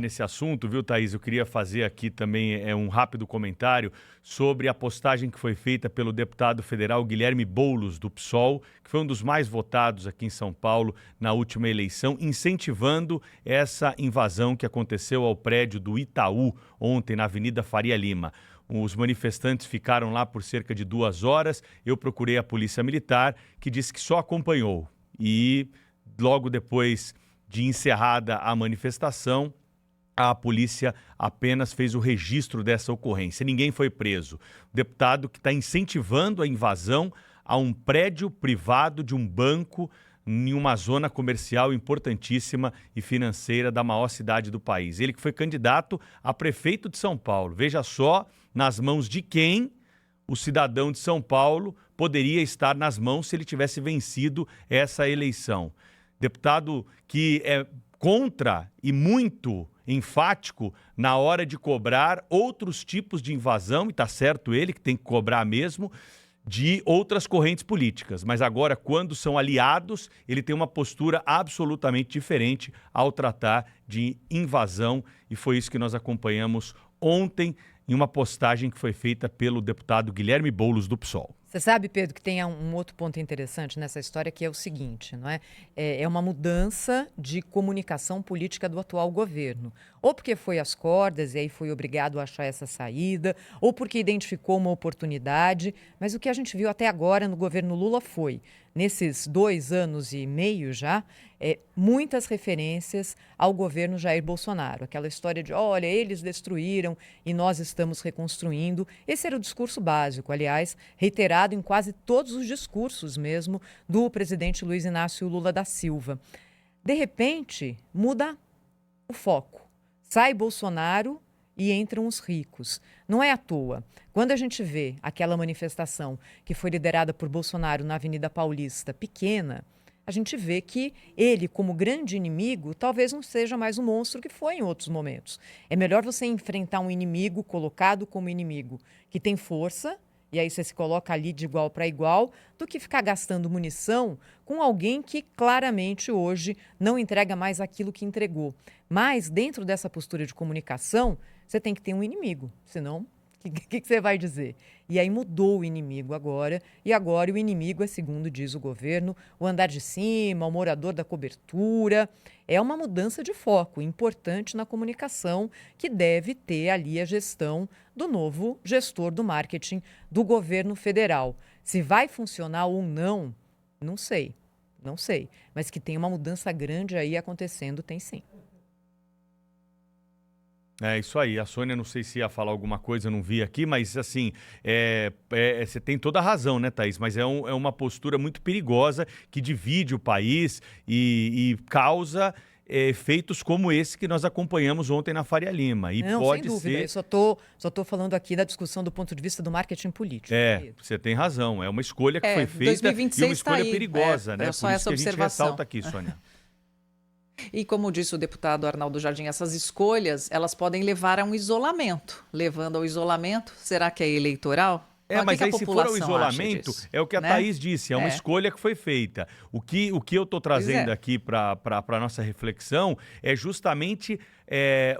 Nesse assunto, viu, Thaís? Eu queria fazer aqui também um rápido comentário sobre a postagem que foi feita pelo deputado federal Guilherme Boulos, do PSOL, que foi um dos mais votados aqui em São Paulo na última eleição, incentivando essa invasão que aconteceu ao prédio do Itaú ontem na Avenida Faria Lima. Os manifestantes ficaram lá por cerca de 2 horas. Eu procurei a Polícia Militar, que disse que só acompanhou. E logo depois de encerrada a manifestação, a polícia apenas fez o registro dessa ocorrência. Ninguém foi preso. O deputado que está incentivando a invasão a um prédio privado de um banco em uma zona comercial importantíssima e financeira da maior cidade do país. Ele que foi candidato a prefeito de São Paulo. Veja só nas mãos de quem o cidadão de São Paulo poderia estar nas mãos se ele tivesse vencido essa eleição. Deputado que é contra e muito enfático na hora de cobrar outros tipos de invasão, e está certo ele que tem que cobrar mesmo, de outras correntes políticas. Mas agora, quando são aliados, ele tem uma postura absolutamente diferente ao tratar de invasão, e foi isso que nós acompanhamos ontem em uma postagem que foi feita pelo deputado Guilherme Boulos, do PSOL. Você sabe, Pedro, que tem um outro ponto interessante nessa história, que é o seguinte, não é? É uma mudança de comunicação política do atual governo. Ou porque foi às cordas e aí foi obrigado a achar essa saída, ou porque identificou uma oportunidade. Mas o que a gente viu até agora no governo Lula foi, nesses 2 anos e meio já, muitas referências ao governo Jair Bolsonaro. Aquela história de, olha, eles destruíram e nós estamos reconstruindo. Esse era o discurso básico, aliás, reiterado em quase todos os discursos mesmo do presidente Luiz Inácio Lula da Silva. De repente, muda o foco. Sai Bolsonaro e entram os ricos. Não é à toa. Quando a gente vê aquela manifestação que foi liderada por Bolsonaro na Avenida Paulista, pequena, a gente vê que ele, como grande inimigo, talvez não seja mais o monstro que foi em outros momentos. É melhor você enfrentar um inimigo colocado como inimigo que tem força, e aí você se coloca ali de igual para igual, do que ficar gastando munição com alguém que claramente hoje não entrega mais aquilo que entregou. Mas dentro dessa postura de comunicação, você tem que ter um inimigo, senão o que você vai dizer? E aí mudou o inimigo agora, e agora o inimigo é, segundo diz o governo, o andar de cima, o morador da cobertura. É uma mudança de foco importante na comunicação que deve ter ali a gestão do novo gestor do marketing do governo federal. Se vai funcionar ou não, não sei, não sei. Mas que tem uma mudança grande aí acontecendo, tem sim. É isso aí, a Sônia não sei se ia falar alguma coisa, eu não vi aqui, mas assim, você tem toda a razão, né, Thaís? Mas é uma postura muito perigosa que divide o país e causa efeitos como esse que nós acompanhamos ontem na Faria Lima. E Não, pode sem dúvida, ser... eu só tô falando aqui da discussão do ponto de vista do marketing político. Você tem razão, é uma escolha que foi feita 2026 e uma escolha tá aí, perigosa, né? É só Por isso essa que a gente observação. ressalta aqui, Sônia. E como disse o deputado Arnaldo Jardim, essas escolhas, elas podem levar a um isolamento. Levando ao isolamento, será que é eleitoral? Mas aí se for ao isolamento, é o que a Thaís disse, é uma escolha que foi feita. O que eu estou trazendo aqui para a nossa reflexão é justamente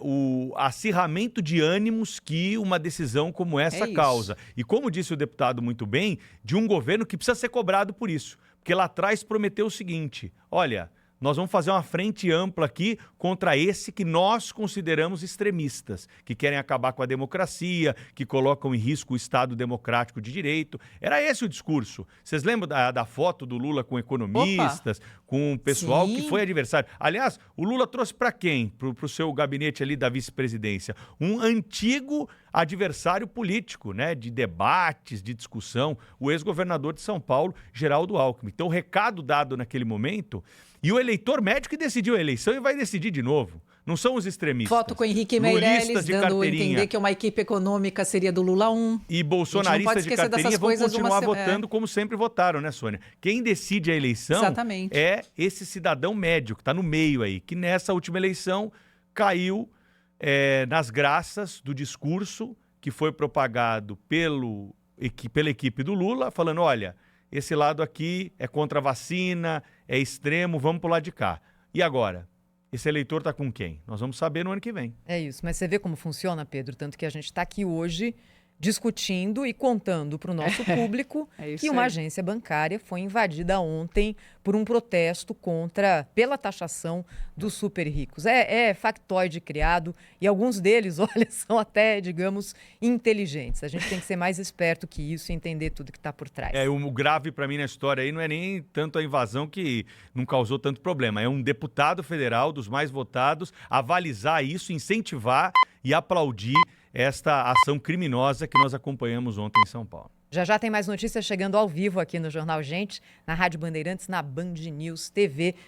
o acirramento de ânimos que uma decisão como essa causa. E como disse o deputado muito bem, de um governo que precisa ser cobrado por isso. Porque lá atrás prometeu o seguinte, olha... Nós vamos fazer uma frente ampla aqui contra esse que nós consideramos extremistas, que querem acabar com a democracia, que colocam em risco o Estado democrático de direito. Era esse o discurso. Vocês lembram da foto do Lula com economistas, com o pessoal que foi adversário? Aliás, o Lula trouxe para quem? Para o seu gabinete ali da vice-presidência. Um antigo adversário político, né, de debates, de discussão, o ex-governador de São Paulo, Geraldo Alckmin. Então, o recado dado naquele momento... E o eleitor médio que decidiu a eleição e vai decidir de novo. Não são os extremistas. Foto com Henrique Meirelles, dando a entender que uma equipe econômica seria do Lula 1. E bolsonaristas de carteirinha vão continuar votando como sempre votaram, né, Sônia? Quem decide a eleição é esse cidadão médio, que está no meio aí, que nessa última eleição caiu nas graças do discurso que foi propagado pela equipe do Lula, falando, olha... Esse lado aqui é contra a vacina, é extremo, vamos pro lado de cá. E agora? esse eleitor está com quem? Nós vamos saber no ano que vem. É isso, mas você vê como funciona, Pedro? Tanto que a gente está aqui hoje discutindo e contando para o nosso público que uma agência bancária foi invadida ontem por um protesto pela taxação dos super ricos. É factoide criado e alguns deles, olha, são até, digamos, inteligentes. A gente tem que ser mais esperto que isso e entender tudo que está por trás. O grave para mim na história aí não é nem tanto a invasão que não causou tanto problema. É um deputado federal dos mais votados avalizar isso, incentivar e aplaudir esta ação criminosa que nós acompanhamos ontem em São Paulo. Já tem mais notícias chegando ao vivo aqui no Jornal Gente, na Rádio Bandeirantes, na Band News TV.